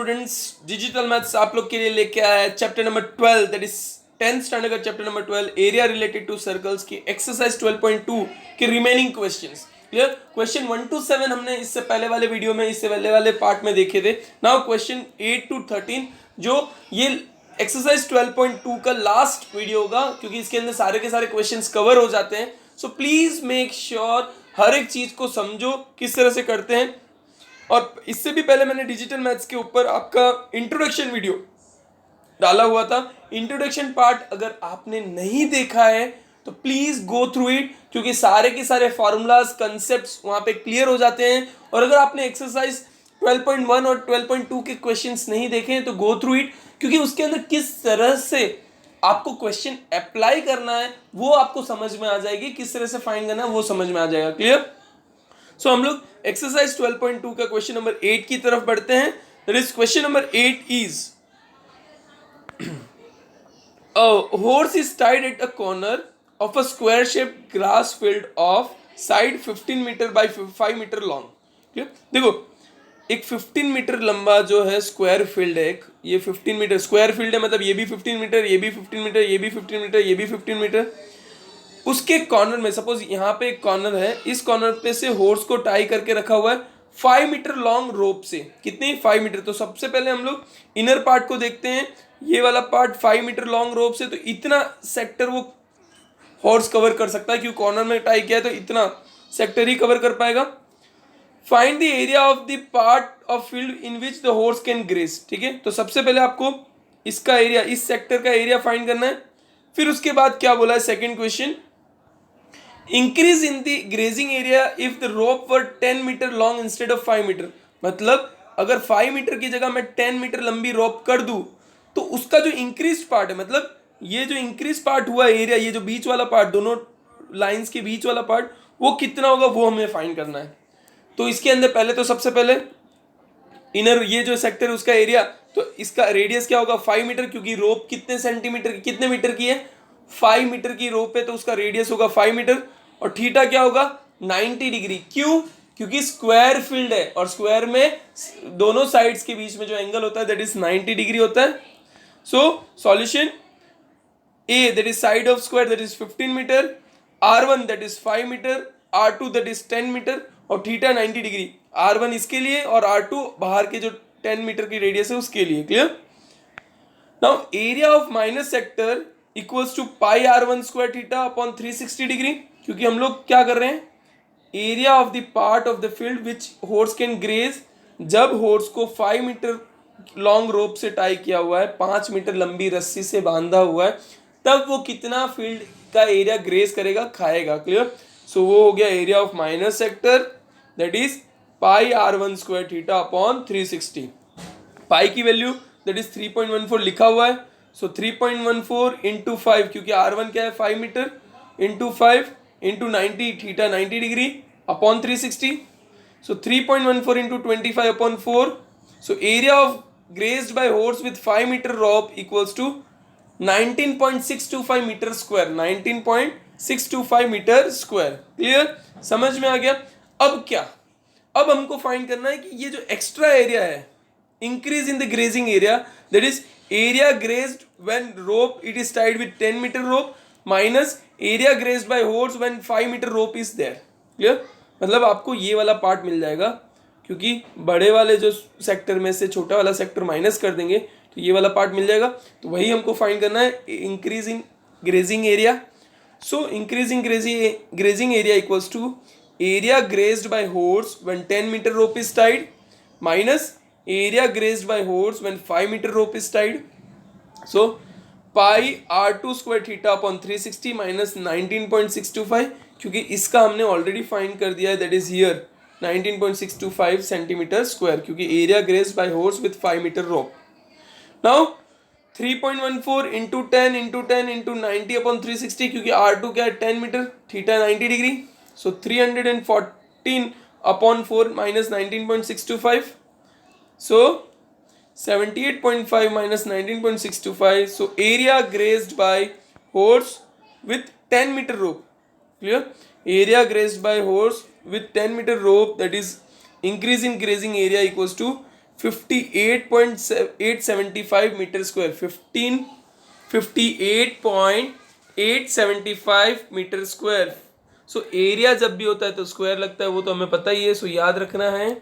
Students, digital maths आप लोग के लिए लेके आया है chapter number 12, that is 10th standard का chapter number 12, area related to circles की एक्सरसाइज 12.2 के remaining questions. Clear? Question 1 to 7 हमने इससे पहले वाले वीडियो में, इससे पहले वाले पार्ट में देखे थे। नाउ क्वेश्चन 8 to 13 जो ये एक्सरसाइज 12.2 का लास्ट वीडियो होगा, क्योंकि इसके अंदर सारे के सारे क्वेश्चंस कवर हो जाते हैं। सो प्लीज मेक श्योर हर एक चीज को समझो किस तरह से करते हैं। और इससे भी पहले मैंने डिजिटल मैथ्स के ऊपर आपका इंट्रोडक्शन वीडियो डाला हुआ था। इंट्रोडक्शन पार्ट अगर आपने नहीं देखा है तो प्लीज गो थ्रू इट, क्योंकि सारे के सारे फॉर्मूलाज कंसेप्ट्स वहां पे क्लियर हो जाते हैं। और अगर आपने एक्सरसाइज 12.1 और 12.2 के क्वेश्चंस नहीं देखे हैं तो गो थ्रू इट, क्योंकि उसके अंदर किस तरह से आपको क्वेश्चन अप्लाई करना है वो आपको समझ में आ जाएगी, किस तरह से फाइंड करना है वो समझ में आ जाएगा। क्लियर? सो हम लोग एक्सरसाइज 12.2 का क्वेश्चन नंबर 8 की तरफ बढ़ते हैं। That is question number 8 is a horse is tied at a corner of a square shaped grass field of side 15 meter by 5 meter long। देखो एक 15 मीटर लंबा जो है स्क्वायर फील्ड है, ये 15 मीटर स्क्वायर फील्ड है, मतलब ये भी 15 मीटर, ये भी 15 मीटर, ये भी 15 मीटर, ये भी 15 मीटर। उसके कॉर्नर में सपोज यहाँ पे एक कॉर्नर है, इस कॉर्नर पे से हॉर्स को टाई करके रखा हुआ है 5 मीटर लॉन्ग रोप से। कितनी? 5 मीटर। तो सबसे पहले हम लोग इनर पार्ट को देखते हैं, ये वाला पार्ट 5 मीटर लॉन्ग रोप से, तो इतना सेक्टर वो हॉर्स कवर कर सकता है, क्योंकि कॉर्नर में टाई किया है तो इतना सेक्टर ही कवर कर पाएगा। Find the area of the part of field in which the horse can graze. ठीक है, तो सबसे पहले आपको इसका एरिया, इस सेक्टर का एरिया फाइंड करना है। फिर उसके बाद क्या बोला है second question, increase in the grazing area if the rope were 10 metre long instead of 5 metre. मतलब अगर 5 मीटर की जगह मैं 10 मीटर लंबी रोप कर दूं तो उसका जो इंक्रीज पार्ट है, मतलब ये जो इंक्रीज पार्ट हुआ एरिया, ये जो बीच वाला पार्ट, दोनों लाइंस के बीच वाला पार्ट, वो कितना होगा वो हमें फाइंड करना है। तो इसके अंदर पहले तो सबसे पहले इनर ये जो सेक्टर है उसका एरिया, तो इसका रेडियस क्या होगा 5 मीटर, क्योंकि रोप कितने सेंटीमीटर की, कितने मीटर की है, 5 मीटर की रोप है, तो उसका रेडियस होगा 5 मीटर। और थीटा क्या होगा 90 डिग्री। क्यों? क्योंकि स्क्वायर फील्ड है और स्क्वायर में दोनों साइड्स के बीच में जो एंगल होता है दैट इज 90 डिग्री होता है। So solution a that is side of square that is 15 metre, r1 that is 5 metre, r2 that is 10 metre और थीटा 90 डिग्री। r1 इसके लिए और r2 बाहर के जो 10 मीटर की रेडियस है उसके लिए। Clear? Now area of minus sector equals to pi r1 square theta upon 360 degree, क्योंकि हम लोग क्या कर रहे हैं, area of the part of the field which horse can graze, जब हॉर्स को 5 मीटर लॉन्ग रोप से टाई किया हुआ है, 5 मीटर लंबी रस्सी से बांधा हुआ है, तब वो कितना फील्ड का एरिया ग्रेज करेगा, खाएगा। क्लियर? सो वो हो गया area of minus sector that is pi r1 square theta upon 360। पाई की वैल्यू दैट इज 3.14 लिखा हुआ है। सो 3.14 इंटू 5, क्योंकि r1 क्या है 5 metre, into 5 into 90, theta 90 degree upon 360। So 3.14 into 25 upon 4। So area of grazed by horse with 5 metre rope equals to 19.625 metre square, 19.625 metre square. Clear? समझ में आ गया? अब क्या, अब हमको फाइंड करना है कि ये जो एक्स्ट्रा एरिया है, increase in the grazing area, that is area grazed when rope it is tied with 10 meter rope minus area grazed by horse when 5 meter rope is there। clear? मतलब आपको ये वाला पार्ट मिल जाएगा, क्योंकि बड़े वाले जो सेक्टर में से छोटा वाला सेक्टर माइनस कर देंगे तो ये वाला पार्ट मिल जाएगा। तो वही हमको फाइंड करना है, increase in grazing area. So increasing grazing area equals to area grazed by horse when 10 meter rope is tied minus area grazed by horse when 5 meter rope is tied. So pi r2 square theta upon 360 minus 19.625, क्योंकि इसका हमने already find कर दिया है, that is here 19.625 centimetre square, क्योंकि area grazed by horse with 5 metre rope. Now 3.14 into 10 into 10 into 90 upon 360, क्योंकि r2 क्या है 10 metre, theta 90 degree. So 314 upon 4 minus 19.625, so 78.5 minus 19.625, so area grazed by horse with 10 meter rope. Clear? Area grazed by horse with 10 meter rope, that is increase in grazing area equals to 58.875 metre square, 58.875 metre square. So area जब भी होता है तो square लगता है, वो तो हमें पता ही है, सो याद रखना है।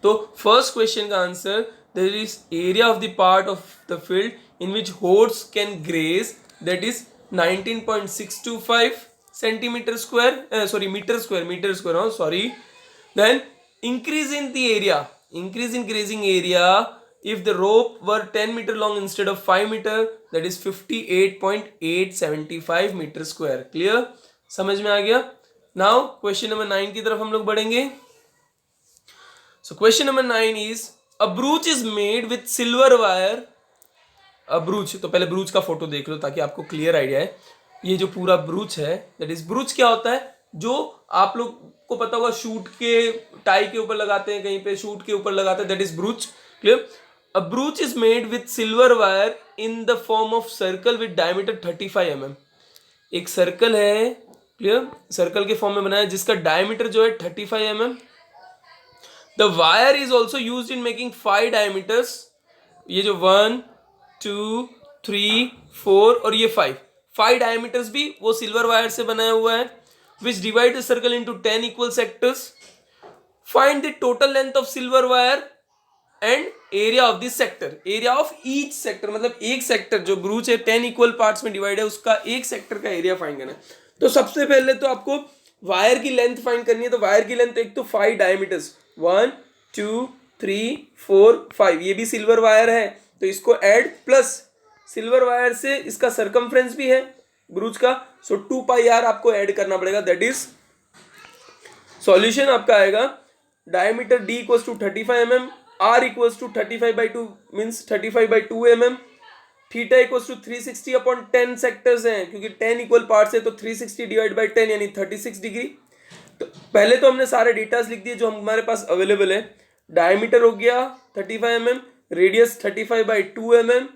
तो फर्स्ट क्वेश्चन का answer, there is area of the part of the field in which horse can graze, that is 19.625 centimeter square, sorry meter square, oh sorry. Then increase in the area, increase in grazing area if the rope were 10 meter long instead of 5 meter, that is 58.875 meter square. Clear? समझ में आ गया? Now question number 9 की तरफ हम लोग बढ़ेंगे. So question number 9 is, a brooch is made with silver wire. A brooch, तो पहले ब्रूच का फोटो देख लो ताकि आपको क्लियर आइडिया है. ये जो पूरा ब्रूच है, दैट इज ब्रूच क्या होता है, जो आप लोग को पता होगा शूट के टाई के ऊपर लगाते हैं, कहीं पे शूट के ऊपर लगाते हैं, that is ब्रूच. Clear? A ब्रूच is made with silver wire in the form of circle with diameter 35 mm. एक सर्कल है, क्लियर, सर्कल के फॉर्म में बनाया जिसका डायमीटर जो है 35 mm. The wire is also use in making 5 diameters. ये जो 1 2 3 4 और ये 5 डायमीटर्स भी वो सिल्वर वायर से बनाया हुआ है, विच divide the circle into 10 equal sectors. Find the total length of silver wire and area of this sector. Area of each sector, मतलब एक सेक्टर जो ब्रूच है 10 इक्वल पार्ट्स में डिवाइड है, उसका एक सेक्टर का एरिया फाइंड करना है. तो सबसे पहले तो आपको वायर की लेंथ फाइंड करनी है. तो वायर की लेंथ एक तो 5 डायमीटर्स, 1 2 3 4 5, ये भी सिल्वर वायर है तो इसको ऐड, प्लस सिल्वर वायर से इसका सरकमफ्रेंस भी है ब्रूच का, सो 2 पाई आर आपको ऐड करना पड़ेगा. दैट इज सॉल्यूशन आपका आएगा diameter d equals to 35 mm, r equals to 35/2 means 35/2 mm, theta equals to 360 upon 10 sectors हैं क्योंकि 10 इक्वल पार्ट्स है तो 360 डिवाइड बाई 10 यानी 36 डिग्री. तो पहले तो हमने सारे डेटास लिख दिए जो हमारे पास अवेलेबल है. डायमीटर हो गया 35 mm, radius 35/2 mm,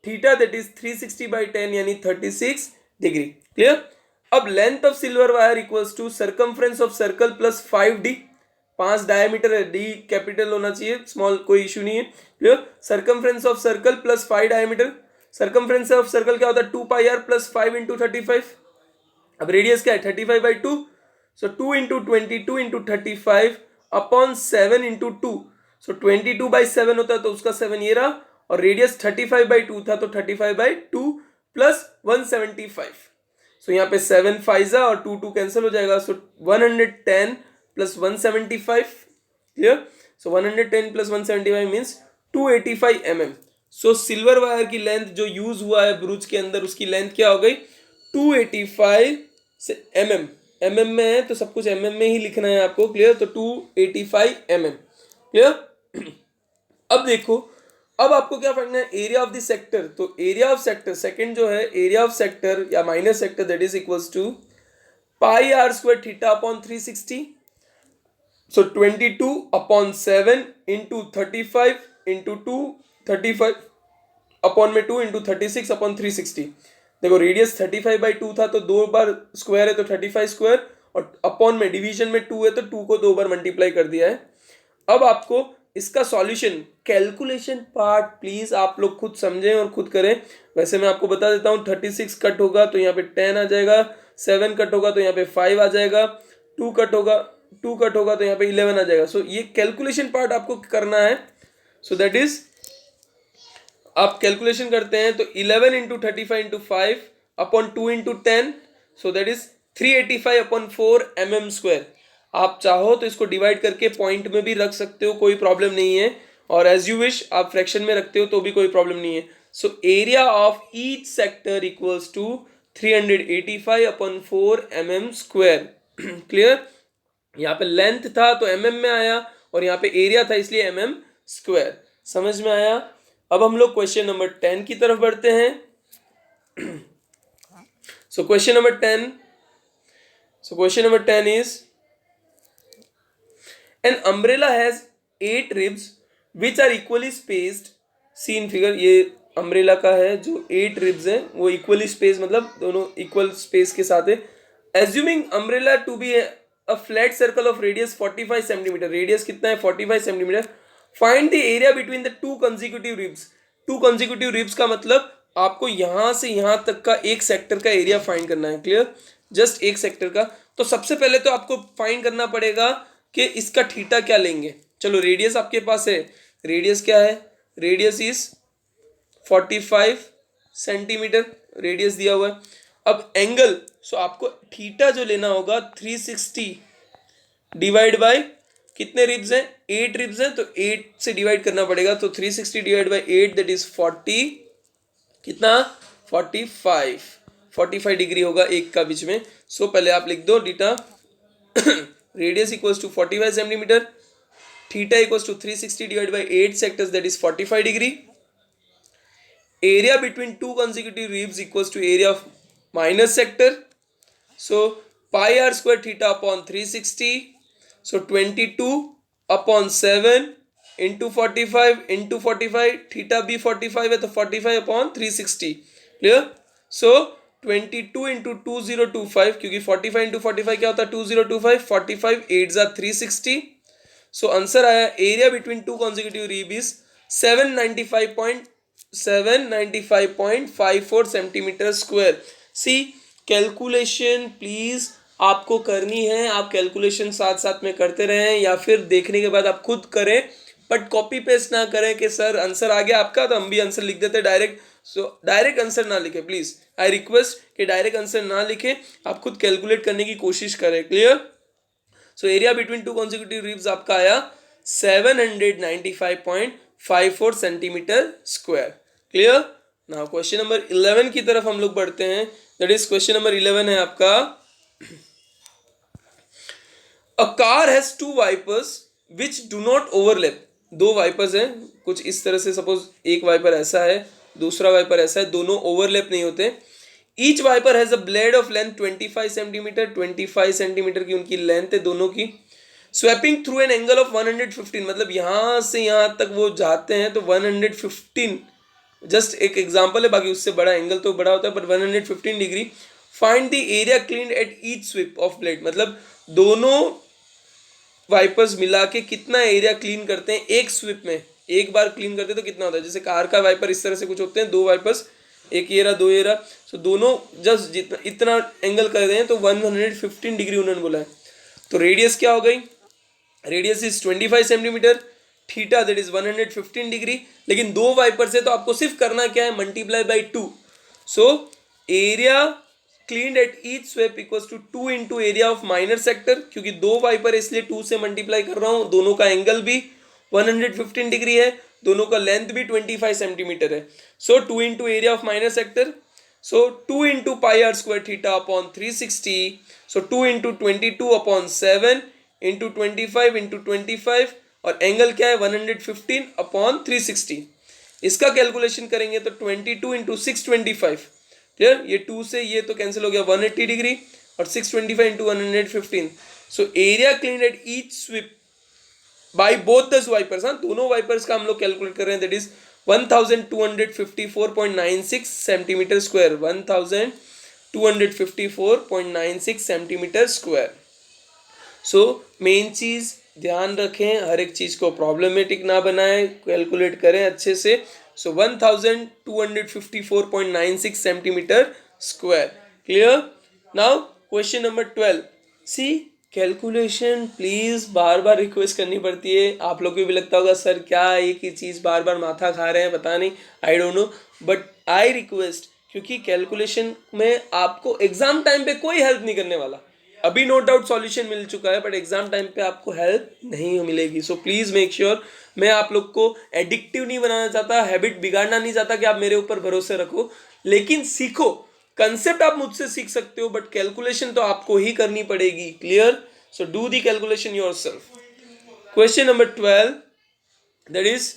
theta that is 360/10 यानी 36 डिग्री. क्लियर? अब length of silver wire equals to circumference of circle plus 5d. 5 diameter है, डी कैपिटल होना चाहिए, स्मॉल कोई इशू नहीं है. Clear? Circumference of circle plus 5 diameter. Circumference of circle क्या होता है, 2 पाई आर प्लस 5 इंटू 35. अब रेडियस क्या है 35/2, सो 2 इंटू 22 इंटू 35 अपॉन 7 इंटू 2, सो 22/7 होता है तो उसका 7 ये रहा, और रेडियस 35/2 था तो 35/2 प्लस 175. सो यहाँ पे 7 फाइजा और 2 कैंसिल हो जाएगा, सो 110 प्लस 175. क्लियर? सो 110 प्लस 175 मीन्स 285 mm. सो सिल्वर वायर की लेंथ जो यूज हुआ है ब्रूच के अंदर, उसकी लेंथ क्या हो गई 285 से mm. mm में है तो सब कुछ mm में ही लिखना है आपको. क्लियर? तो 285 mm. क्लियर? अब देखो, अब आपको क्या पढ़ना है, एरिया ऑफ द सेक्टर. तो एरिया ऑफ सेक्टर सेकंड जो है, एरिया ऑफ सेक्टर या minus sector that is equals to pi r square theta upon 360. So 22 upon 7 into 35 into 2, 35 upon में 2 इंटू 36 अपॉन 360. देखो रेडियस 35/2 था तो 2 बार स्क्वायर है तो 35 स्क्वायर, और अपॉन में डिवीजन में 2 है तो 2 को 2 बार मल्टीप्लाई कर दिया है. अब आपको इसका सॉल्यूशन, कैलकुलेशन पार्ट प्लीज आप लोग खुद समझें और खुद करें. वैसे मैं आपको बता देता हूँ, 36 कट होगा तो यहाँ पे 10 आ जाएगा, 7 कट होगा तो यहाँ पे 5 आ जाएगा, 2 कट होगा तो यहाँ पे 11 आ जाएगा. सो ये कैलकुलेशन पार्ट आपको करना है. सो दैट इज आप कैलकुलेशन करते हैं तो 11 into 35 into 5 upon 2 into 10, so that is 385 upon 4 mm square. आप चाहो तो इसको डिवाइड करके पॉइंट में भी रख सकते हो, कोई प्रॉब्लम नहीं है, और एज यू विश आप फ्रैक्शन में रखते हो तो भी कोई प्रॉब्लम नहीं है. So area of each sector equals to 385 upon 4 mm square. Clear? यहाँ पे लेंथ था तो mm में आया और यहाँ पे एरिया था इसलिए mm स्क्वायर. समझ में आया? अब हम लोग क्वेश्चन नंबर 10 की तरफ बढ़ते हैं. So question number 10 is, an umbrella has 8 ribs which are equally spaced. Seen figure ये अम्ब्रेला का है जो 8 रिब्स हैं वो इक्वली स्पेस, मतलब दोनों इक्वल स्पेस के साथ है. Assuming umbrella to be a flat circle of radius 45 centimetre. Radius कितना है 45 centimetre. Find the area between the two consecutive ribs. Two consecutive ribs का मतलब आपको यहां से यहां तक का एक सेक्टर का एरिया फाइंड करना है। क्लियर? जस्ट एक सेक्टर का। तो सबसे पहले तो आपको फाइंड करना पड़ेगा कि इसका थीटा क्या लेंगे। चलो रेडियस आपके पास है, रेडियस क्या है? रेडियस इज 45 सेंटीमीटर, रेडियस दिया हुआ है। अब एंगल, सो आपको थीटा जो लेना होगा 360 डिवाइड बाय कितने रिब्स हैं? 8 रिब्स हैं, तो 8 से डिवाइड करना पड़ेगा। तो 360 डिवाइड बाय 8 दैट इज 40, कितना? 45 डिग्री होगा एक का बीच में। सो पहले आप लिख दो theta radius equals to 45 centimetre, theta equals to 360 divide by 8 sectors that is 45 degree. Area between two consecutive ribs equals to area of minus sector. So pi r square theta upon 360. So 22 upon 7 into 45 into 45, theta भी 45 है तो 45 upon 360. Clear? So 22 into 2025, क्योंकि 45 into 45 क्या होता है? 2025, 45 8 जा 360. So answer आया area between two consecutive rib is 795.54 centimetre square. See calculation please आपको करनी है, आप कैलकुलेशन साथ साथ में करते रहें या फिर देखने के बाद आप खुद करें, बट कॉपी पेस्ट ना करें कि सर आंसर आ गया आपका तो हम भी आंसर लिख देते डायरेक्ट। सो डायरेक्ट आंसर ना लिखे प्लीज, आई रिक्वेस्ट कि डायरेक्ट आंसर ना लिखे, आप खुद कैलकुलेट करने की कोशिश करें। Clear? So area between to consecutive ribs आपका आया 795.54 centimetre square. Clear? Now question number 11 की तरफ हम लोग बढ़ते हैं। दैट इज क्वेश्चन नंबर 11 है आपका, a car has two wipers which do not overlap. दो वाइपर्स हैं कुछ इस तरह से, सपोज एक वाइपर ऐसा है, दूसरा वाइपर ऐसा है, दोनों ओवरलैप नहीं होते। Each wiper has a blade of length 25 centimetre, 25 centimetre की उनकी लेंथ है दोनों की। Swapping through an angle of 115, मतलब यहां से यहां तक वो जाते हैं तो 115, जस्ट एक एग्जांपल है, बाकी उससे बड़ा एंगल तो बड़ा होता है, but 115 degree. Find the area clean at each sweep of blade, मतलब दोनों वाइपर्स मिला के कितना एरिया क्लीन करते हैं एक स्विप में, एक बार क्लीन करते हैं तो कितना होता है। जैसे कार का वाइपर इस तरह से कुछ होते हैं, दो वाइपर्स, एक ये रहा दो ये रहा, सो दोनों जस्ट जितना इतना एंगल कर रहे हैं तो 115 डिग्री उन्होंने बोला है। तो रेडियस क्या हो गई? Radius is 25 centimetre, theta that is 115 degree. लेकिन दो वाइपर से तो आपको सिर्फ करना क्या है? Multiply by 2। So area clean at each sweep equals to 2 into area of minor sector, क्योंकि दो वाइपर इसलिए 2 से मल्टीप्लाई कर रहा हूं, दोनों का एंगल भी 115 डिग्री है, दोनों का लेंथ भी 25 सेंटीमीटर है। So 2 into area of minor sector, so 2 into pi r square theta upon 360, so 2 into 22 upon 7 into 25 into 25, और एंगल क्या है? 115 अपॉन 360। इसका कैलकुलेशन करेंगे तो 22 इंटू 625, क्लियर? ये 2 से ये तो कैंसिल हो गया, 180 डिग्री, और 625 into 115। So area clean at each sweep by both the wipers, हाँ दोनों वाइपर्स का हम लोग कैलकुलेट कर रहे हैं, that is 1254.96 centimetre square, 1254.96 centimetre square. So main चीज ध्यान रखें, हर एक चीज को प्रॉब्लमेटिक ना बनाएं, कैलकुलेट करें अच्छे से। So 1254.96 centimetre square. Clear? Now question number 12। See calculation please बार बार रिक्वेस्ट करनी पड़ती है, आप लोग को भी लगता होगा सर क्या एक ही चीज बार बार माथा खा रहे हैं, पता नहीं, I don't know, but I request, क्योंकि कैलकुलेशन में आपको एग्जाम टाइम पे कोई हेल्प नहीं करने वाला। अभी नो डाउट सॉल्यूशन मिल चुका है, बट एग्जाम टाइम पे आपको हेल्प नहीं मिलेगी। सो प्लीज मेक श्योर, मैं आप लोग को एडिक्टिव नहीं बनाना चाहता, हैबिट बिगाड़ना नहीं चाहता कि आप मेरे ऊपर भरोसे रखो, लेकिन सीखो। कंसेप्ट आप मुझसे सीख सकते हो, बट कैलकुलेशन तो आपको ही करनी पड़ेगी। Clear? So do the calculation yourself. Question number 12, that is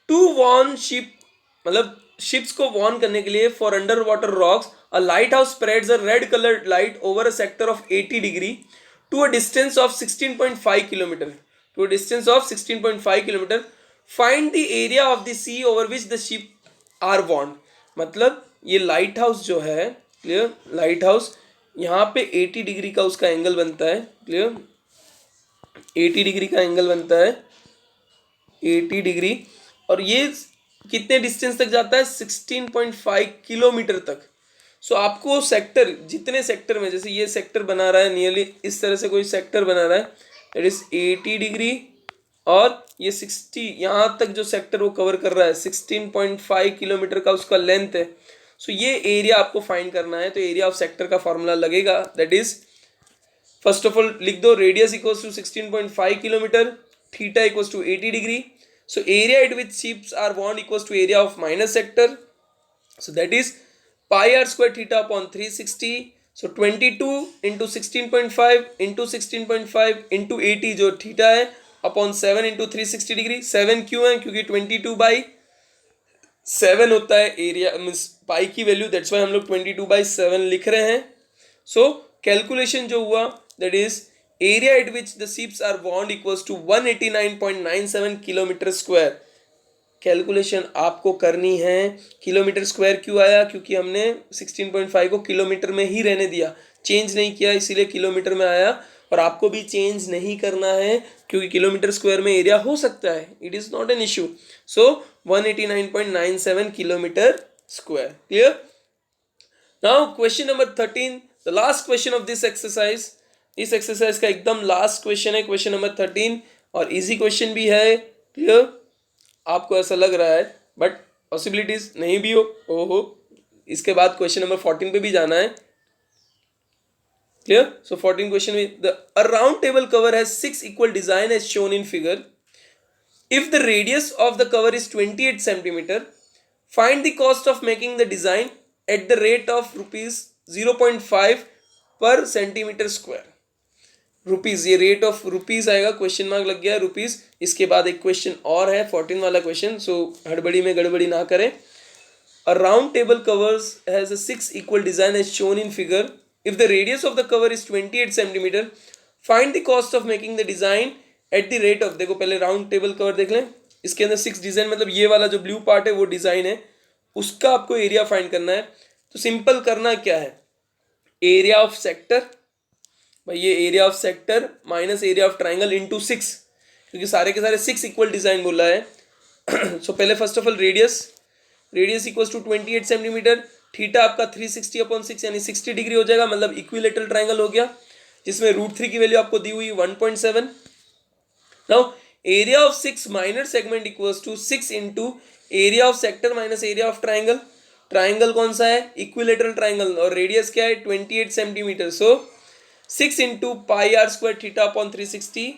to warn ship, मतलब शिप्स को वॉर्न करने के लिए for under water rocks a light house spreads a red coloured light over a sector of 80 degree to a distance of 16.5 kilometre, to a distance of 16.5 kilometre. Find the area of the sea over which the ship are warned. मतलब ये light house जो है, clear, light house यहाँ पे 80 degree का उसका angle बनता है, क्लियर, 80 डिग्री का एंगल बनता है, 80 डिग्री, और ये कितने डिस्टेंस तक जाता है, 16.5 किलोमीटर तक। सो आपको सेक्टर, जितने सेक्टर में, जैसे ये सेक्टर बना रहा है नियरली इस तरह से कोई सेक्टर बना रहा है, दैट इज 80 डिग्री, और ये 60 यहाँ तक जो सेक्टर वो कवर कर रहा है 16.5 किलोमीटर का उसका लेंथ है। सो ये एरिया आपको फाइंड करना है, तो एरिया ऑफ सेक्टर का फॉर्मूला लगेगा, that is first of all लिख दो, radius equals to 16.5 kilometre, theta equals to 80 degree. So area at which ships are bond equals to area of minus sector, so that is pi r square theta upon 360. So 22 into 16.5 into 16.5 into 80 जो theta है upon 7 into 360 degree. 7 क्यों है, क्योंकि 22/7 होता है area, means पाई की value, that's why हम लोग 22/7 लिख रहे हैं। सो कैलकुलेशन जो हुआ, that is area at which the ships are bond equals to 189.97 kilometre square. Calculation आपको करनी है, किलोमीटर स्क्वायर क्यों आया, क्योंकि हमने 16.5 को किलोमीटर में ही रहने दिया, चेंज नहीं किया, इसीलिए किलोमीटर में आया। और आपको भी चेंज नहीं करना है, क्योंकि किलोमीटर स्क्वायर में एरिया हो सकता है, it is not an issue. So 189.97 kilometre square, clear. Now question number 13, the last question of this exercise. इस एक्सरसाइज का एकदम लास्ट क्वेश्चन है, क्वेश्चन नंबर 13, और इजी क्वेश्चन भी है, क्लियर। आपको ऐसा लग रहा है, बट पॉसिबिलिटीज नहीं भी हो, ओहो, इसके बाद क्वेश्चन नंबर 14 पे भी जाना है, क्लियर। सो 14 क्वेश्चन में, the a round table cover has 6 equal design as shown in figure. If the radius of the cover is 28 centimetre, find the cost of making the design at the rate of ₹0.5 per centimetre square. Rupees, ये rate of rupees आएगा, question mark लग गया rupees. इसके बाद एक question और है 14 वाला क्वेश्चन, सो हड़बड़ी में गड़बड़ी ना करें। A round table covers has a 6 equal design as shown in figure. If the radius of the cover is 28 centimetre, find the cost of making the design at the rate of, देखो पहले round table cover देख लें, इसके अंदर 6 design, मतलब ये वाला जो ब्लू पार्ट है वो डिजाइन है, उसका आपको एरिया फाइंड करना है। तो सिंपल करना क्या है, एरिया ऑफ सेक्टर, भाई ये area of sector minus area of triangle into 6, क्योंकि सारे के सारे 6 इक्वल डिजाइन बोला है। सो पहले first of all radius equals to 28 centimetre, theta आपका 360/6 यानी 60 डिग्री हो जाएगा, मतलब इक्विलेटरल ट्राइंगल हो गया, जिसमें √3 की वैल्यू आपको दी हुई 1.7। Now area of 6 minor segment equals to 6 into area of sector minus area of triangle. Triangle कौन सा है, इक्विलेटरल ट्राइंगल, और रेडियस क्या है 28 centimetre. So 6 into pi r square theta upon 360,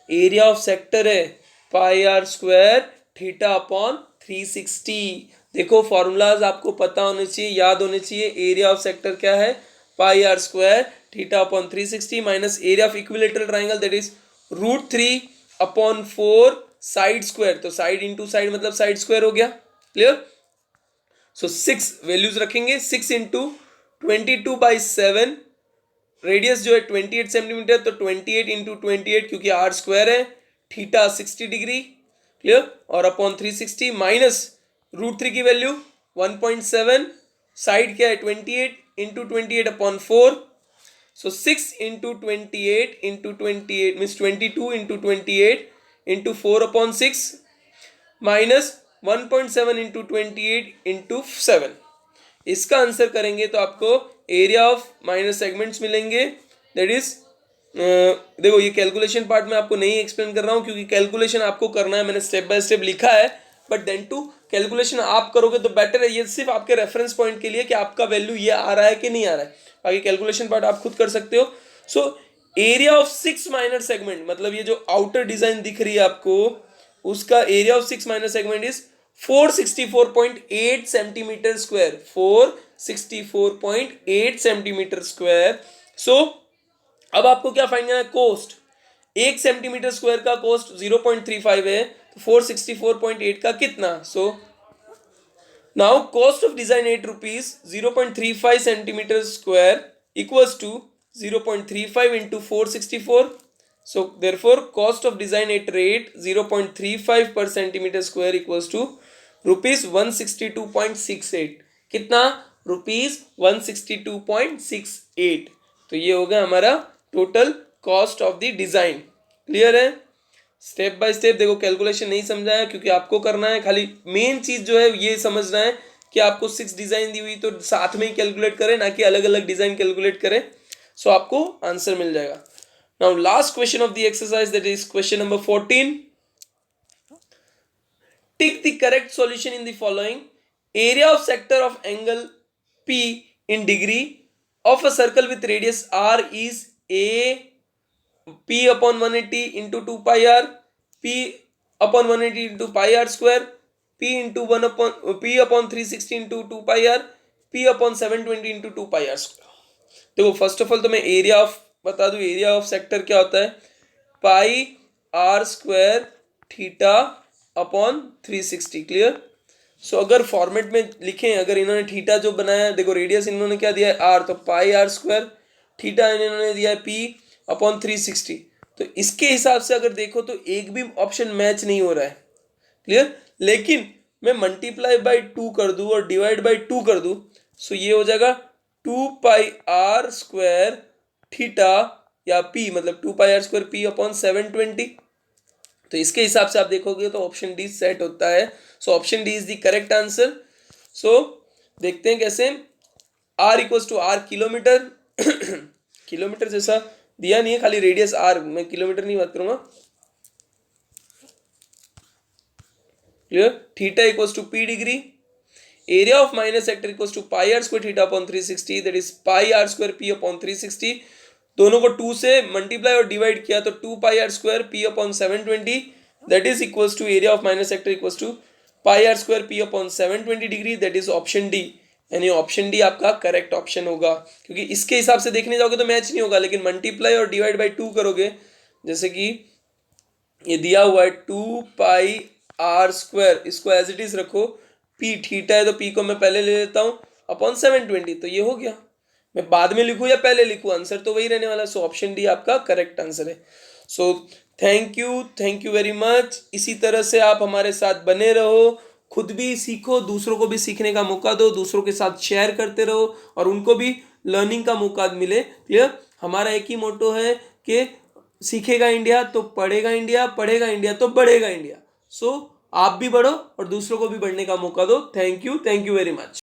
area of sector है pi r square theta upon 360। देखो formulas आपको पता होने चाहिए, याद होने चाहिए। एरिया ऑफ सेक्टर क्या है, pi r square theta upon 360 minus area of equilateral triangle, that is √3/4 side square, तो साइड इंटू साइड मतलब साइड स्क्वायर हो गया, क्लियर। सो 6 वैल्यूज रखेंगे, 6 इंटू 22/7, रेडियस जो है 28 सेंटीमीटर, तो 28 इंटू 28, क्योंकि आर स्क्वायर है, थीटा 60 डिग्री, क्लियर, और अपॉन 360 माइनस √3 की वैल्यू 1.7, साइड क्या है 28 इंटू 28 अपॉन 4, सो 6 into 28 into 28 means 22 into 28 into 4/6 minus 1.7 into 28 into 7। इसका आंसर करेंगे तो आपको एरिया ऑफ माइनर सेगमेंट्स मिलेंगे, दैट इज, देखो ये कैलकुलेशन पार्ट में आपको नहीं एक्सप्लेन कर रहा हूँ, क्योंकि कैलकुलेशन आपको करना है, मैंने स्टेप बाय स्टेप लिखा है, बट देन टू कैलकुलेशन आप करोगे तो बेटर है। ये सिर्फ आपके रेफरेंस पॉइंट के लिए कि आपका वैल्यू ये आ रहा है कि नहीं आ रहा है, बाकी कैलकुलेशन पार्ट आप खुद कर सकते हो। सो एरिया ऑफ 6 माइनर सेगमेंट, मतलब ये जो आउटर डिजाइन दिख रही है आपको, उसका area of 6 minor segment is 464.8 centimetre square, 464.8 centimetre square. So अब आपको क्या फाइंड करना है, कोस्ट। 1 सेंटीमीटर स्क्वायर का कोस्ट 0.35 है, तो 464.8 का कितना। So now cost of design 8 rupees, 0.35 centimetre square equals to 0.35 into 464। So therefore cost of design at rate 0.35 per centimeter square equals to ₹162.68। कितना, ₹162.68। तो ये हो गया हमारा total cost of the design, clear है। स्टेप बाय स्टेप देखो, calculation नहीं समझाया क्योंकि आपको करना है, खाली मेन चीज जो है ये समझना है कि आपको 6 डिजाइन दी हुई तो साथ में ही कैलकुलेट करें, ना कि अलग अलग डिजाइन कैलकुलेट करें। सो आपको आंसर मिल जाएगा। Now last question of the exercise, that is question number 14। Tick the correct solution in the following. Area of sector of angle P in degree of a circle with radius R is A P upon 180 into 2 pi r, P upon 180 into pi r square, P into 1 upon P upon 360 into 2 pi r, P upon 720 into 2 pi r square। देखो first of all तो मैं area of बता दूं, area of sector क्या होता है, pi r square theta upon 360। Clear. So अगर format में लिखें, अगर इन्होंने थीटा जो बनाया है, देखो रेडियस इन्होंने क्या दिया है आर, तो पाई आर स्क्वायर, थीटा इन्होंने दिया है पी अपॉन 360। तो इसके हिसाब से अगर देखो तो एक भी ऑप्शन मैच नहीं हो रहा है। क्लियर। लेकिन मैं मल्टीप्लाई बाई 2 कर दूं और डिवाइड बाई 2 कर दूं, सो ये हो जाएगा 2 पाई आर स्क्वायर थीटा या पी, मतलब 2 pi r square p upon 720। तो इसके हिसाब से आप देखोगे तो ऑप्शन डी सेट होता है। So option D is the correct answer. So देखते हैं कैसे। R equals to r kilometre, kilometre जैसा दिया नहीं है, खाली रेडियस आर, मैं किलोमीटर नहीं बात करूंगा। Clear. Theta equals to p degree, area of minus sector equals to pi r square theta upon 360, that is pi r square p upon 360। दोनों को 2 से मल्टीप्लाई और डिवाइड किया तो 2 pi r square p upon 720, that is equals to area of minus sector equals to pi r square p upon 720 degree, that is option D. यानी option D आपका correct option होगा, क्योंकि इसके हिसाब से देखने जाओगे तो मैच नहीं होगा, लेकिन मल्टीप्लाई और डिवाइड बाई 2 करोगे, जैसे कि ये दिया हुआ है 2 पाई आर स्क्वायर, इसको एज इट इज रखो, पी थीटा है तो पी को मैं पहले ले लेता हूँ अपॉन 720, तो ये हो गया। मैं बाद में लिखूँ या पहले लिखूँ, आंसर तो वही रहने वाला। सो ऑप्शन डी आपका करेक्ट आंसर है। So thank you very much. इसी तरह से आप हमारे साथ बने रहो, खुद भी सीखो, दूसरों को भी सीखने का मौका दो, दूसरों के साथ शेयर करते रहो और उनको भी लर्निंग का मौका मिले। क्लियर। हमारा एक ही मोटो है कि सीखेगा इंडिया तो पढ़ेगा इंडिया, पढ़ेगा इंडिया तो बढ़ेगा इंडिया। सो आप भी बढ़ो और दूसरों को भी बढ़ने का मौका दो। Thank you very much.